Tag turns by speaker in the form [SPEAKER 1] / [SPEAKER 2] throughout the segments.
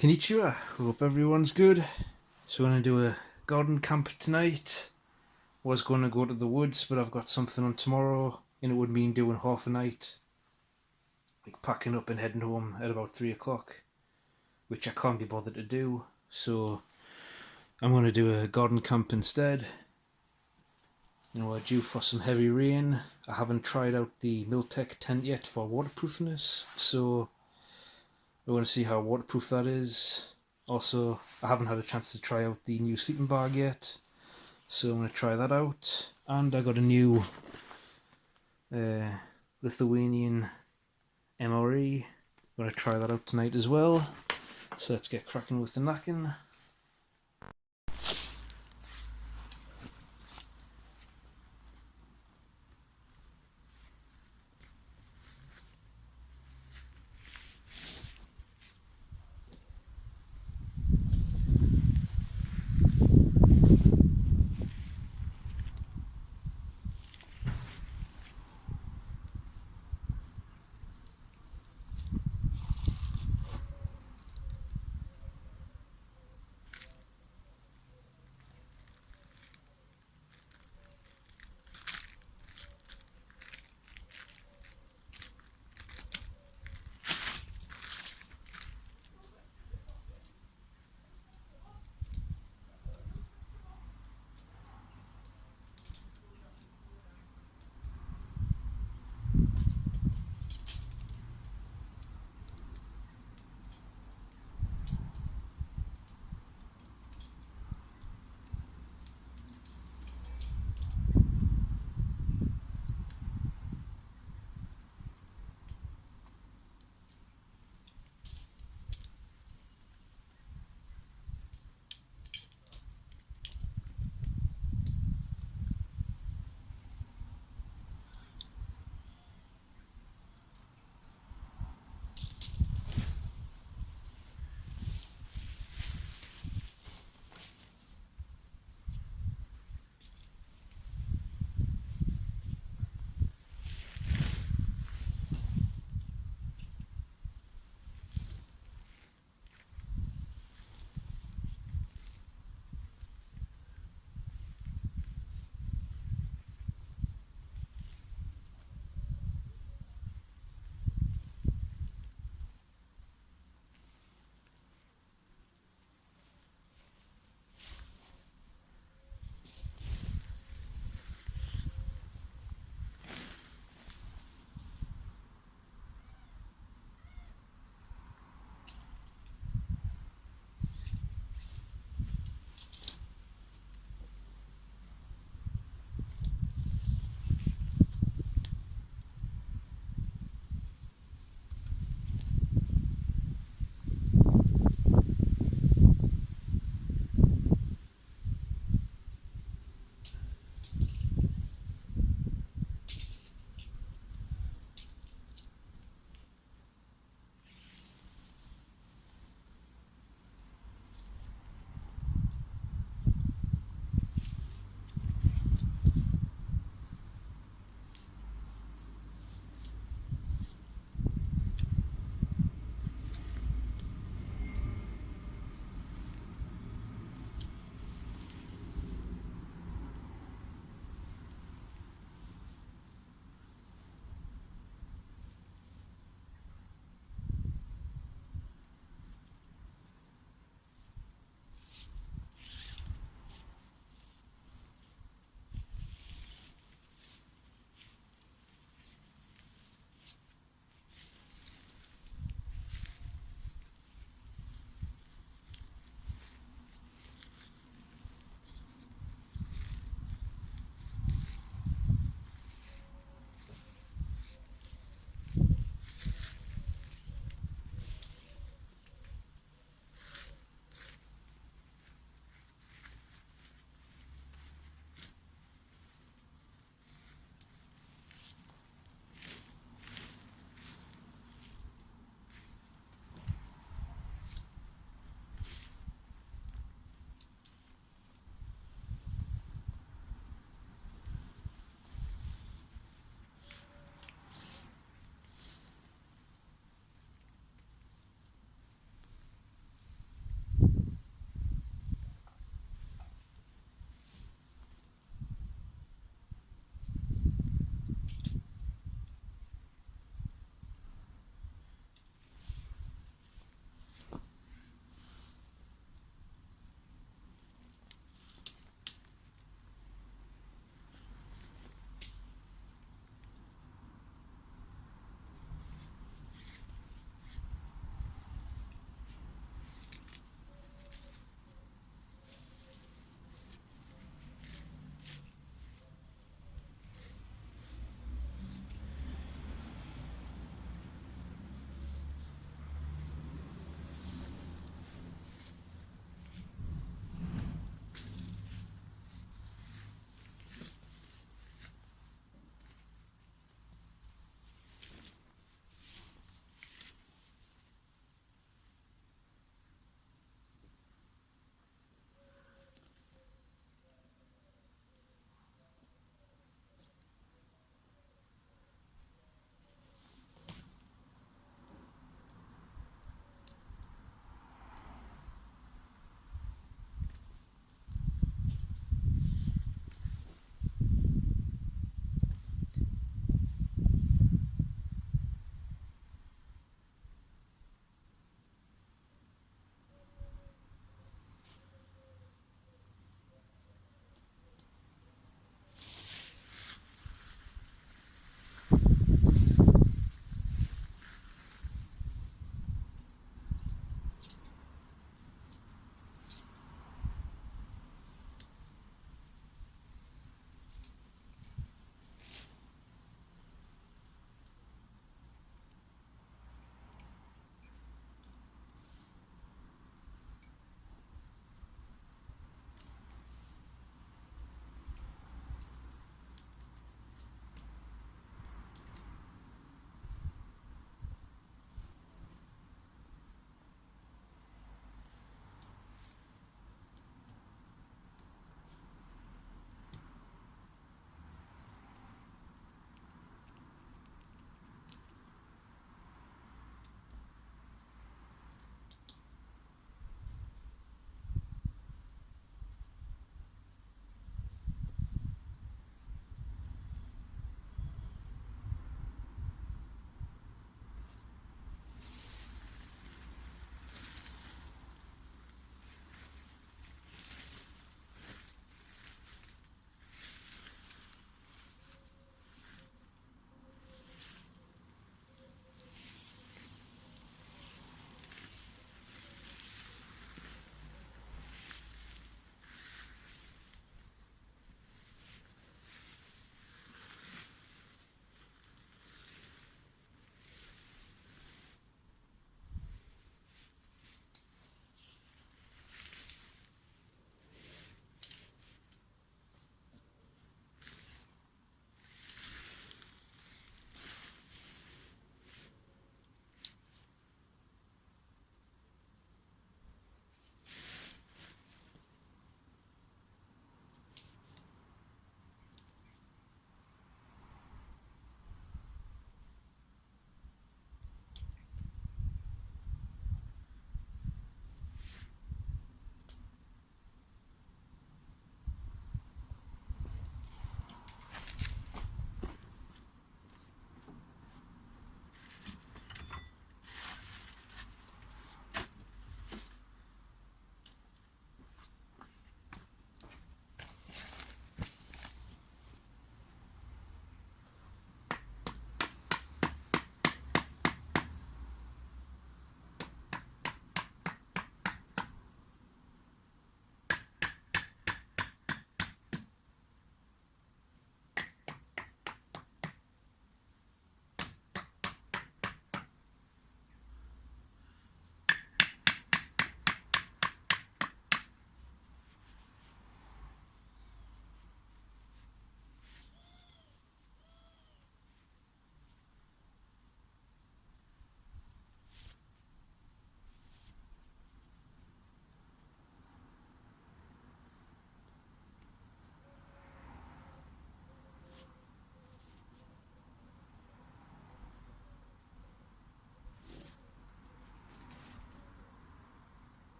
[SPEAKER 1] Konnichiwa, hope everyone's good. So we're going to do a garden camp tonight. Was going to go to the woods, but I've got something on tomorrow, and it would mean doing half a night, like packing up and heading home at about 3 o'clock, which I can't be bothered to do. So I'm going to do a garden camp instead. We're due for some heavy rain. I haven't tried out the Miltech tent yet for waterproofness, so I want to see how waterproof that is. Also, I haven't had a chance to try out the new sleeping bag yet, so I'm going to try that out. And I got a new Lithuanian MRE. I'm going to try that out tonight as well. So let's get cracking with the knacking.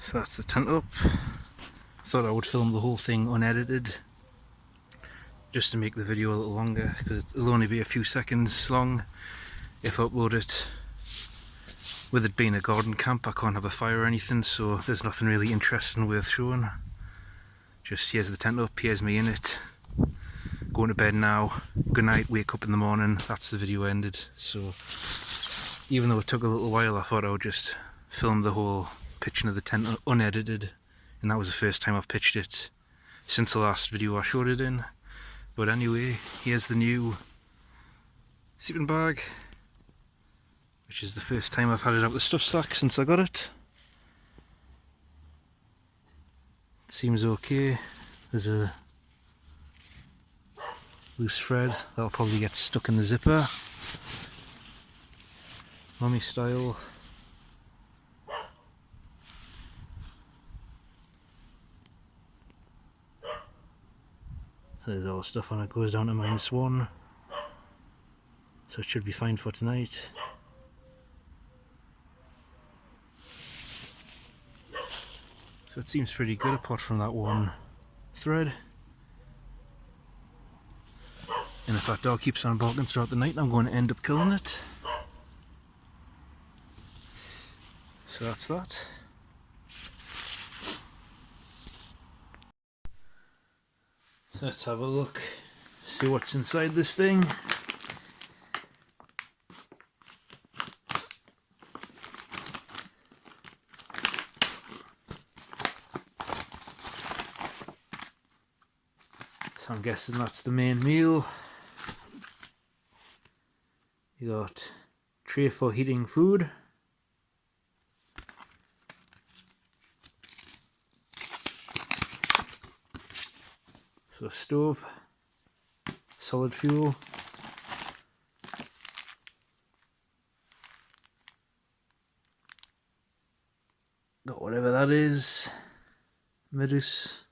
[SPEAKER 1] So that's the tent up. Thought I would film the whole thing unedited, just to make the video a little longer, because it'll only be a few seconds long if I upload it. With it being a garden camp, I can't have a fire or anything, so there's nothing really interesting worth showing. Just here's the tent up, here's me in it. Going to bed now. Good night, wake up in the morning. That's the video ended. So even though it took a little while, I thought I would just film the whole pitching of the tent unedited, and that was the first time I've pitched it since the last video I showed it in. But anyway, here's the new sleeping bag, which is the first time I've had it out of the stuff sack since I got it. It seems okay. There's a loose thread that'll probably get stuck in the zipper, mummy style. There's all the stuff on it, goes down to -1, so it should be fine for tonight. So it seems pretty good apart from that one thread. And if that dog keeps on barking throughout the night, I'm going to end up killing it. So that's that. So let's have a look, see what's inside this thing. So I'm guessing that's the main meal. You got tray for heating food. So stove, solid fuel, got whatever that is, Medus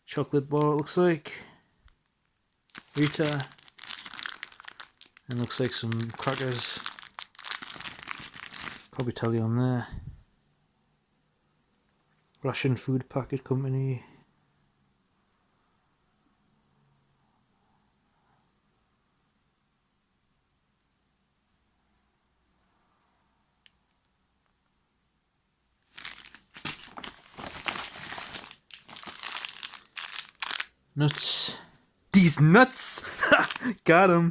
[SPEAKER 1] chocolate bar it looks like, Rita, and looks like some crackers, probably tell you on there, Russian Food Packet Company. Nuts. These nuts! Got him!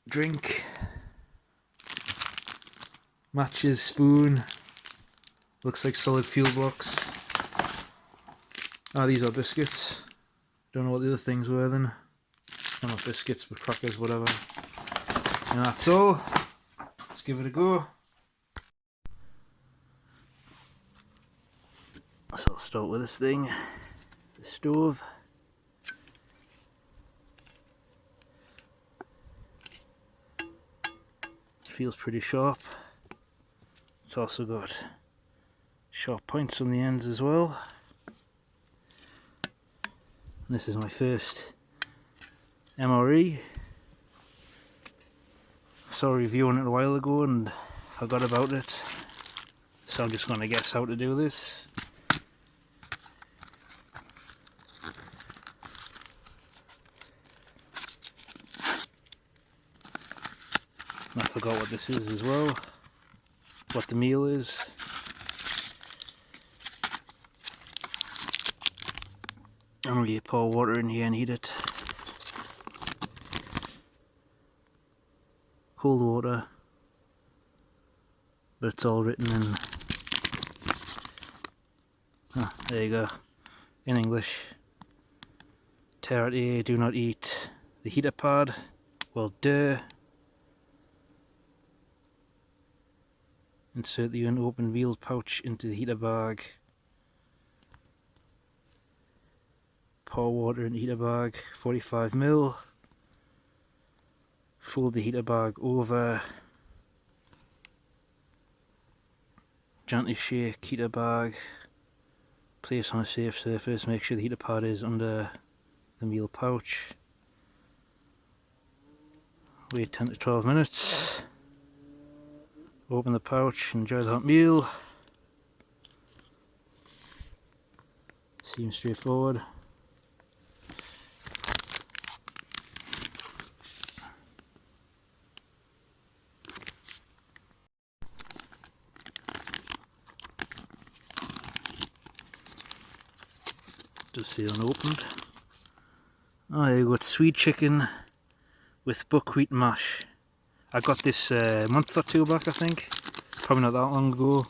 [SPEAKER 1] Drink. Matches, spoon. Looks like solid fuel box. Ah, these are biscuits. Don't know what the other things were then. They're not biscuits, but crackers, whatever. And that's all. Let's give it a go. So I'll start with this thing, the stove. It feels pretty sharp. It's also got sharp points on the ends as well. And this is my first MRE. Saw a review on it a while ago and forgot about it. So I'm just going to guess how to do this. I forgot what this is as well, what the meal is. I'm going to pour water in here and heat it. Cold water, but it's all written in, there you go, in English. Terate, do not eat the heater pad. Well, duh. Insert the unopened meal pouch into the heater bag. Pour water in the heater bag, 45 ml. Fold the heater bag over. Gently shake heater bag. Place on a safe surface. Make sure the heater pad is under the meal pouch. Wait 10 to 12 minutes. Open the pouch, enjoy the hot meal. Seems straightforward. Does say unopened. Oh, there you go, it's sweet chicken with buckwheat mash. I got this a month or two back, I think. Probably not that long ago.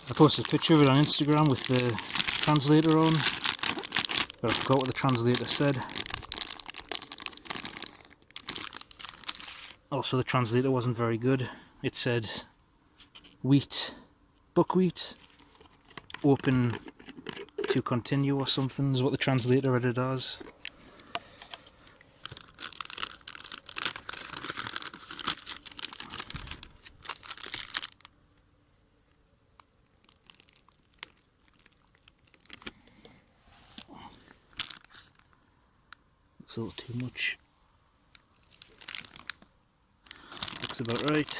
[SPEAKER 1] I posted a picture of it on Instagram with the translator on, but I forgot what the translator said. Also, the translator wasn't very good. It said wheat, buckwheat, open to continue or something is what the translator read it as. Looks a little too much. Looks about right.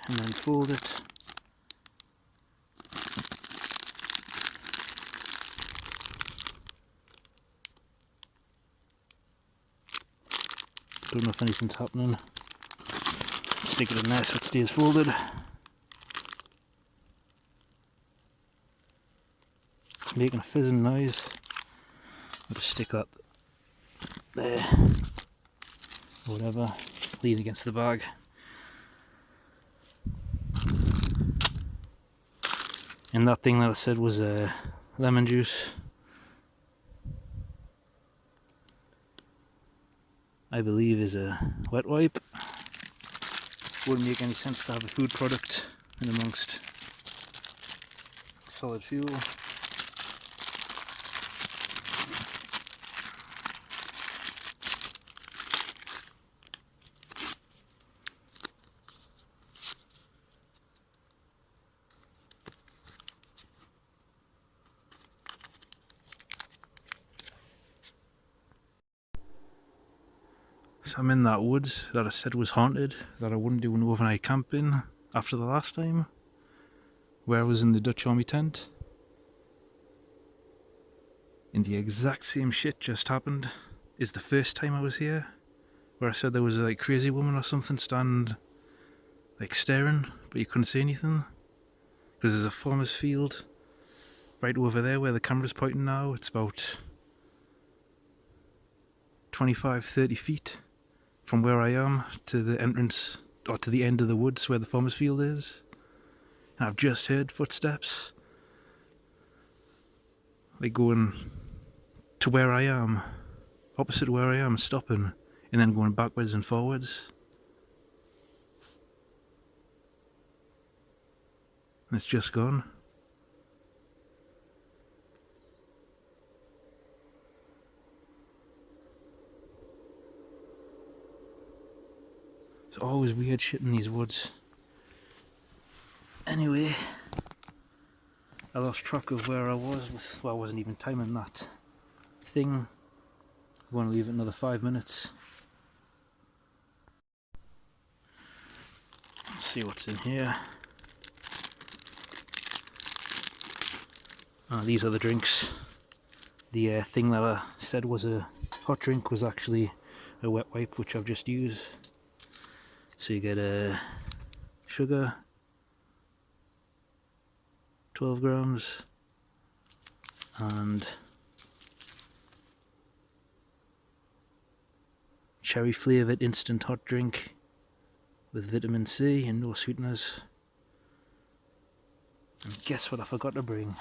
[SPEAKER 1] And then fold it. Don't know if anything's happening. Stick it in there so it stays folded. It's making a fizzing noise. I'll just stick that there. Whatever. Lean against the bag. And that thing that I said was lemon juice. I believe is a wet wipe. Wouldn't make any sense to have a food product in amongst solid fuel. So I'm in that woods that I said was haunted, that I wouldn't do an overnight camp in after the last time, where I was in the Dutch Army tent. And the exact same shit just happened. Is the first time I was here, where I said there was a like crazy woman or something standing like staring, but you couldn't see anything. Because there's a farmer's field right over there where the camera's pointing now. It's about 25-30 feet from where I am to the entrance, or to the end of the woods where the farmer's field is. And I've just heard footsteps. Like going to where I am, opposite where I am, stopping, and then going backwards and forwards. And it's just gone. There's always weird shit in these woods. Anyway, I lost track of where I was with, well, I wasn't even timing that thing. I'm going to leave it another 5 minutes. Let's see what's in here. These are the drinks. The thing that I said was a hot drink was actually a wet wipe, which I've just used. So you get sugar, 12 grams, and cherry flavoured instant hot drink with vitamin C and no sweeteners. And guess what I forgot to bring?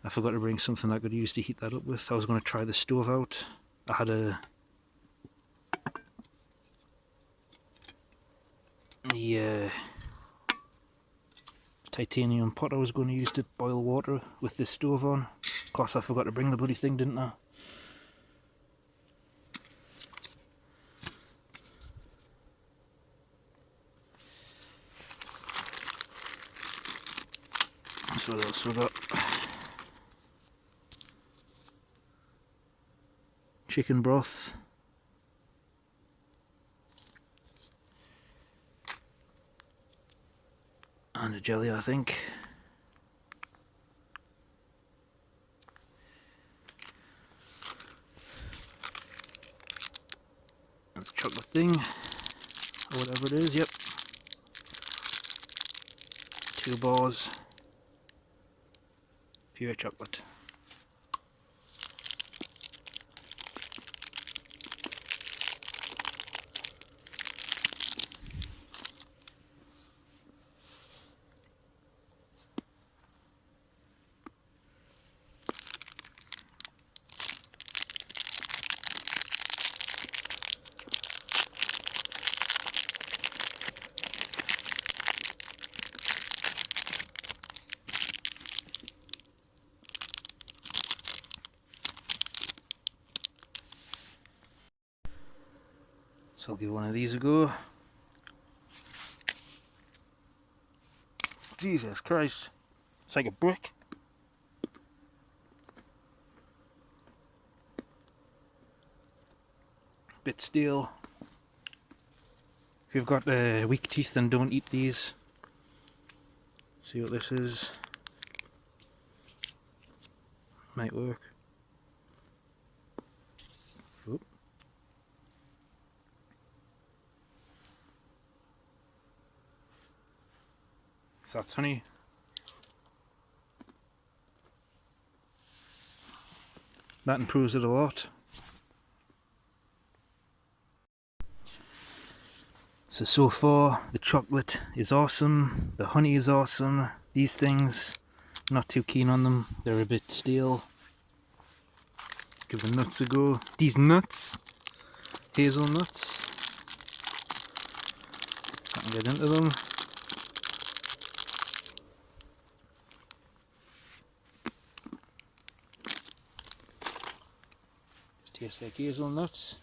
[SPEAKER 1] I forgot to bring something I could use to heat that up with. I was going to try the stove out. I had a titanium pot I was going to use to boil water with this stove on. Of course I forgot to bring the bloody thing, didn't I? So what else we got? Chicken broth, And a jelly, I think. And a chocolate thing, or whatever it is, yep. 2 bars. Pure chocolate. So I'll give one of these a go. Jesus Christ, it's like a brick. Bit stale. If you've got weak teeth, then don't eat these. See what this is. Might work. Oop. So that's honey. That improves it a lot. So far the chocolate is awesome, the honey is awesome. These things, not too keen on them, they're a bit stale. Give the nuts a go. These nuts, hazelnuts, I can get into them. Just taste like hazelnuts.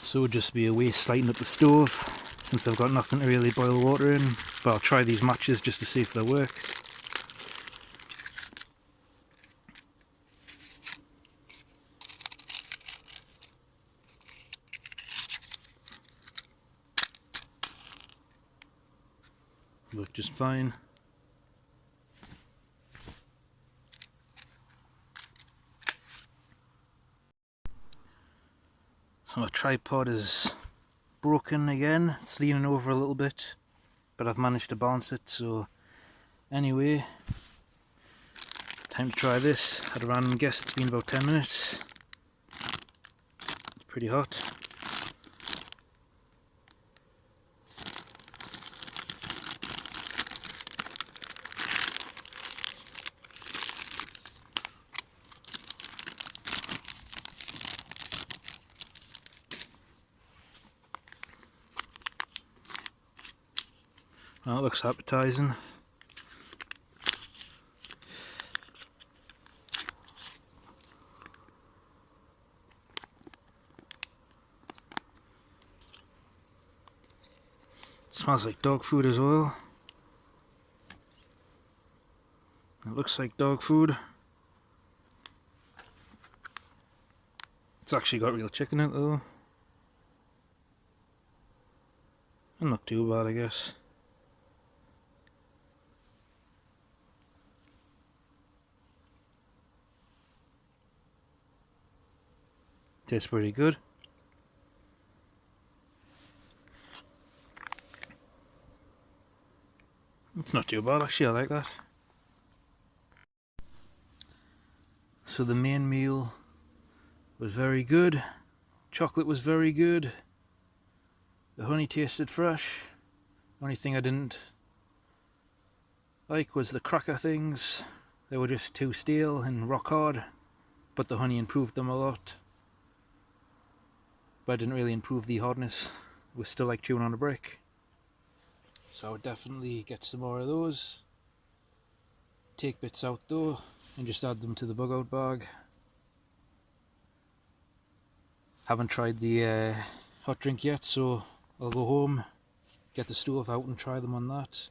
[SPEAKER 1] So it would just be a waste lighting up the stove since I've got nothing to really boil water in, but I'll try these matches just to see if they work. Work just fine. So my tripod is broken again, it's leaning over a little bit, but I've managed to balance it. So anyway, time to try this. At a random guess it's been about 10 minutes. It's pretty hot. Well, it looks appetizing. It smells like dog food as well. It looks like dog food. It's actually got real chicken in it though. And not too bad, I guess. Tastes pretty good. It's not too bad actually, I like that. So the main meal was very good. Chocolate was very good. The honey tasted fresh. The only thing I didn't like was the cracker things. They were just too stale and rock hard, but the honey improved them a lot. But it didn't really improve the hardness. It was still like chewing on a brick. So I would definitely get some more of those. Take bits out though and just add them to the bug out bag. Haven't tried the hot drink yet, so I'll go home, get the stove out and try them on that.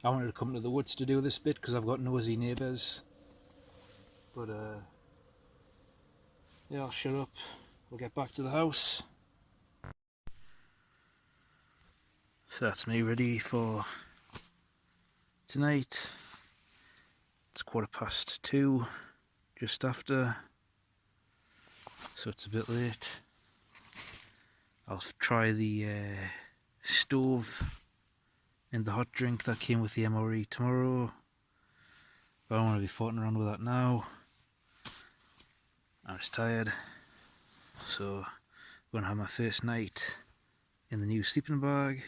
[SPEAKER 1] I wanted to come to the woods to do this bit because I've got nosy neighbours. But yeah, I'll shut up. We'll get back to the house. So that's me ready for tonight. It's 2:15, just after, so it's a bit late. I'll try the stove and the hot drink that came with the MRE tomorrow, but I don't want to be farting around with that now. I'm just tired, so I'm going to have my first night in the new sleeping bag.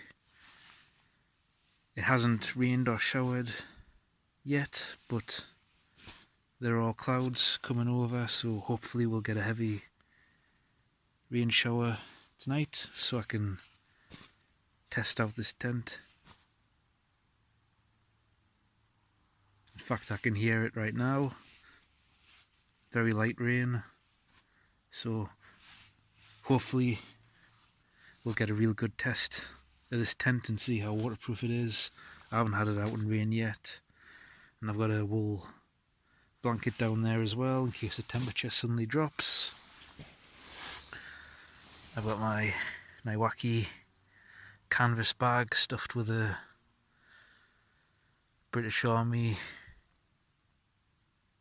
[SPEAKER 1] It hasn't rained or showered yet, but there are clouds coming over, so hopefully we'll get a heavy rain shower tonight so I can test out this tent. In fact, I can hear it right now. Very light rain, so hopefully we'll get a real good test of this tent and see how waterproof it is. I haven't had it out in rain yet, and I've got a wool blanket down there as well in case the temperature suddenly drops. I've got my wacky canvas bag stuffed with a British Army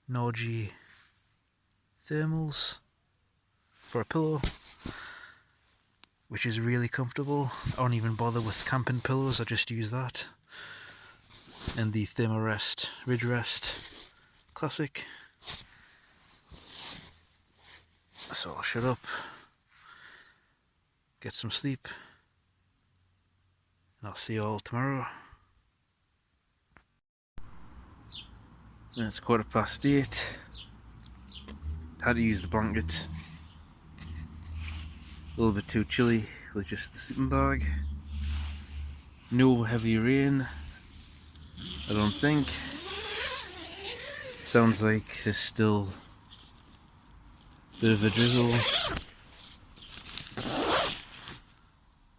[SPEAKER 1] Norgy thermals for a pillow, which is really comfortable. I don't even bother with camping pillows, I just use that. And the Thermarest Ridge Rest Classic. So I'll shut up, get some sleep, and I'll see you all tomorrow. And it's 8:15. Had to use the blanket. A little bit too chilly with just the sleeping bag. No heavy rain, I don't think. Sounds like there's still a bit of a drizzle.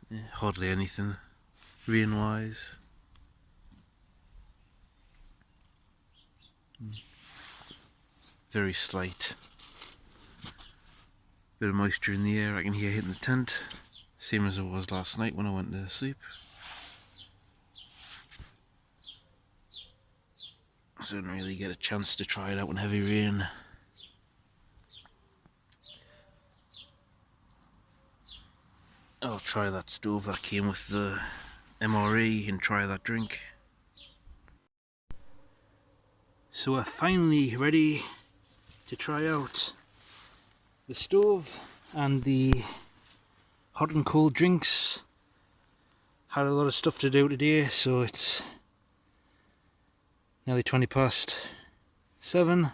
[SPEAKER 1] Yeah, hardly anything rain wise. Very slight bit of moisture in the air I can hear hitting the tent, same as it was last night when I went to sleep. So I didn't really get a chance to try it out in heavy rain. I'll try that stove that came with the MRE and try that drink. So we're finally ready to try out the stove and the hot and cold drinks. Had a lot of stuff to do today, so it's nearly 7:20.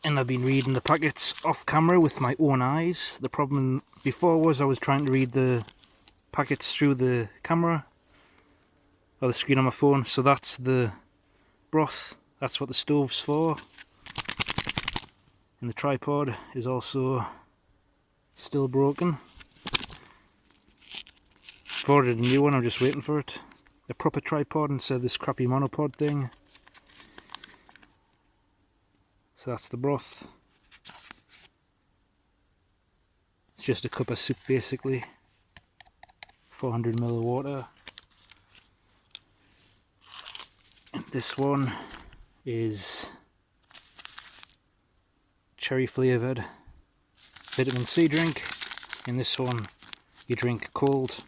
[SPEAKER 1] And I've been reading the packets off camera with my own eyes. The problem before was I was trying to read the packets through the camera or the screen on my phone. So that's the broth, that's what the stove's for. And the tripod is also still broken. I've ordered a new one, I'm just waiting for it. A proper tripod instead of this crappy monopod thing. So that's the broth. It's just a cup of soup basically. 400ml of water. And this one is cherry flavoured vitamin C drink. In this one you drink cold.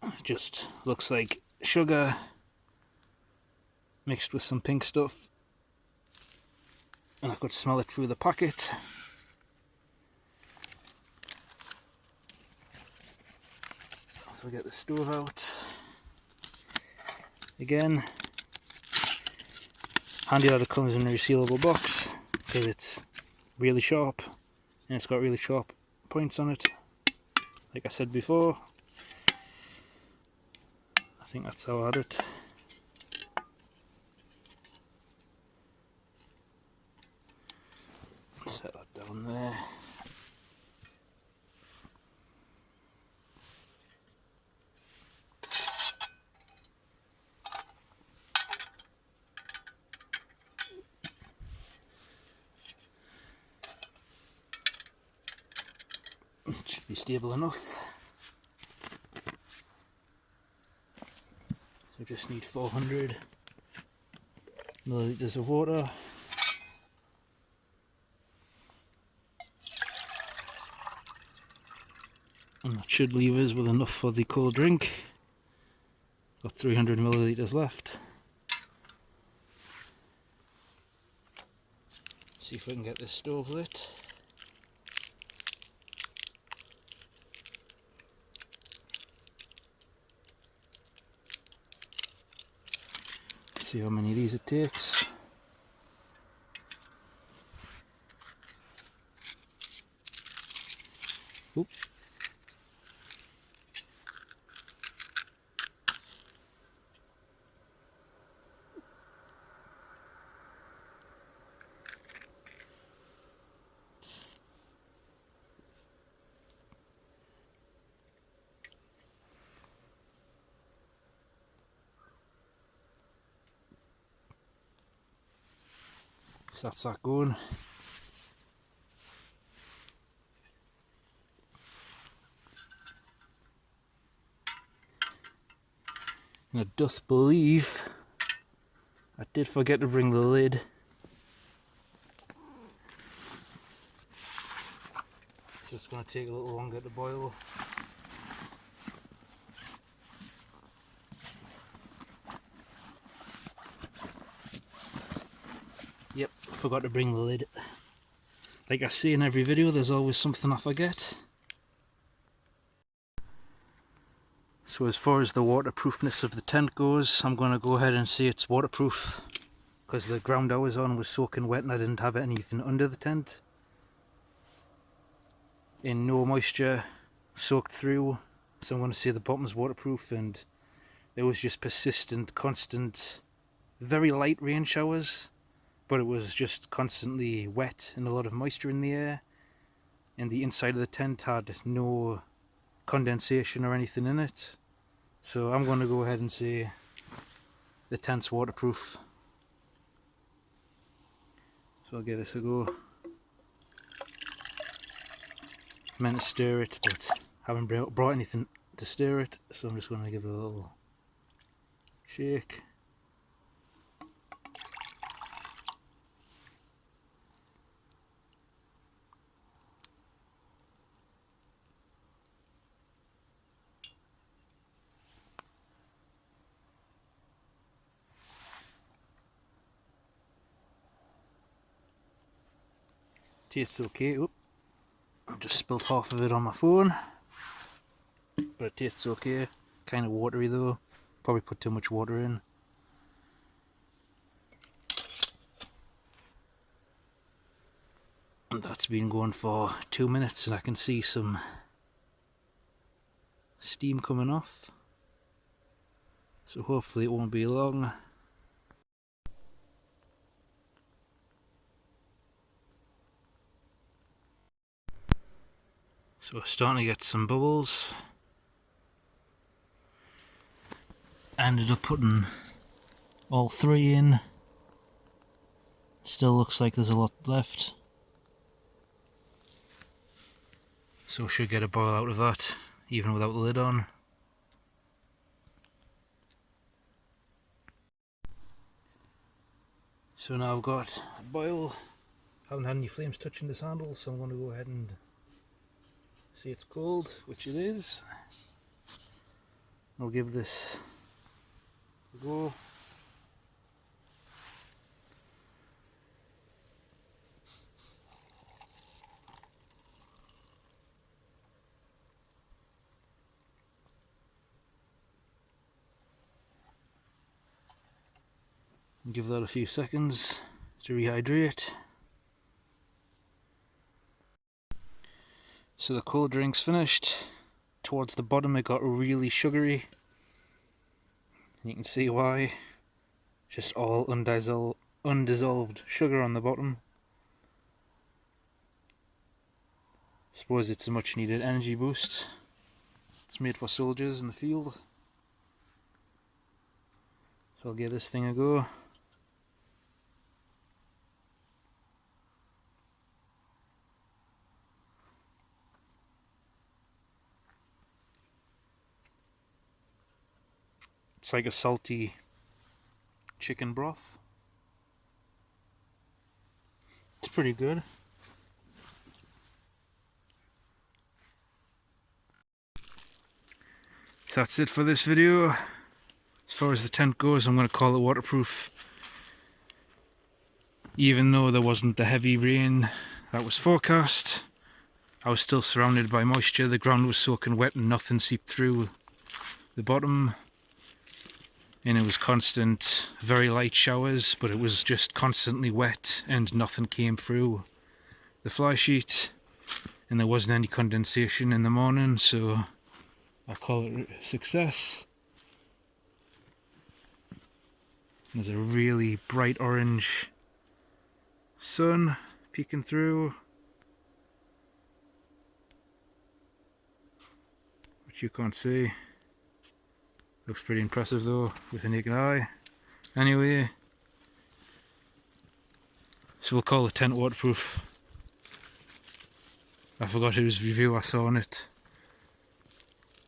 [SPEAKER 1] It just looks like sugar mixed with some pink stuff, and I could smell it through the packet. So I'll get the stove out again. Handy that it comes in a resealable box because it's really sharp and it's got really sharp points on it, like I said before. I think that's how I had it. Set that down there. be stable enough. So just need 400 millilitres of water. And that should leave us with enough for the cold drink. Got 300 millilitres left. See if I can get this stove lit. See how many of these it takes. Oop. So that's that going. And I doth believe I did forget to bring the lid. So it's going to take a little longer to boil. Yep, forgot to bring the lid. Like I say in every video, there's always something I forget. So as far as the waterproofness of the tent goes, I'm going to go ahead and say it's waterproof. Because the ground I was on was soaking wet and I didn't have anything under the tent. And no moisture soaked through. So I'm going to say the bottom's waterproof, and there was just persistent, constant, very light rain showers. But it was just constantly wet and a lot of moisture in the air, and the inside of the tent had no condensation or anything in it. So I'm going to go ahead and say the tent's waterproof. So I'll give this a go. I meant to stir it, but haven't brought anything to stir it, so I'm just going to give it a little shake. Tastes okay. Oop. I just spilled half of it on my phone, but it tastes okay. Kind of watery though. Probably put too much water in. And that's been going for 2 minutes, and I can see some steam coming off. So hopefully it won't be long. So we're starting to get some bubbles. Ended up putting all 3 in. Still looks like there's a lot left. So we should get a boil out of that, even without the lid on. So now I've got a boil. Haven't had any flames touching this handle, so I'm going to go ahead and see it's cold, which it is. I'll give this a go. Give that a few seconds to rehydrate. So the cold drink's finished. Towards the bottom it got really sugary. And you can see why. Just all undissolved sugar on the bottom. Suppose it's a much needed energy boost. It's made for soldiers in the field. So I'll give this thing a go. It's like a salty chicken broth. It's pretty good. So that's it for this video. As far as the tent goes, I'm going to call it waterproof. Even though there wasn't the heavy rain that was forecast, I was still surrounded by moisture. The ground was soaking wet and nothing seeped through the bottom. And it was constant, very light showers, but it was just constantly wet and nothing came through the fly sheet. And there wasn't any condensation in the morning, so I call it a success. There's a really bright orange sun peeking through, which you can't see. Looks pretty impressive though with the naked eye. Anyway, so we'll call the tent waterproof. I forgot whose review I saw on it.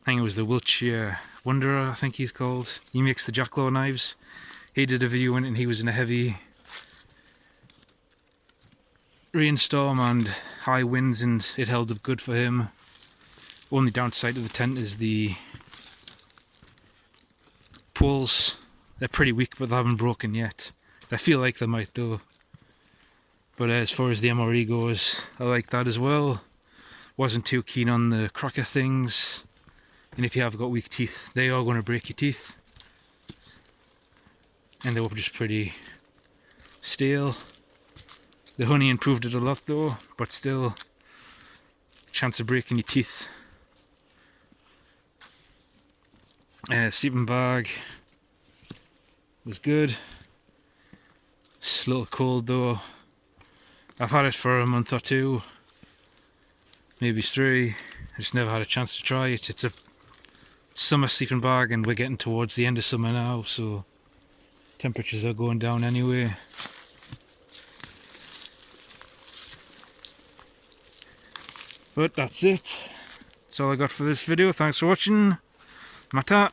[SPEAKER 1] I think it was the Wiltshire Wanderer, I think he's called. He makes the jacklaw knives. He did a video on it and he was in a heavy rainstorm and high winds and it held up good for him. Only downside of the tent is the poles. They're pretty weak but they haven't broken yet. I feel like they might though. But as far as the MRE goes, I like that as well. Wasn't too keen on the cracker things. And if you have got weak teeth, they are going to break your teeth. And they were just pretty stale. The honey improved it a lot though, but still, chance of breaking your teeth. Sleeping bag was good. It's a little cold though. I've had it for a month or two, maybe 3. I just never had a chance to try it. It's a summer sleeping bag and we're getting towards the end of summer now, so temperatures are going down anyway. But that's it. That's all I got for this video. Thanks for watching. Mata.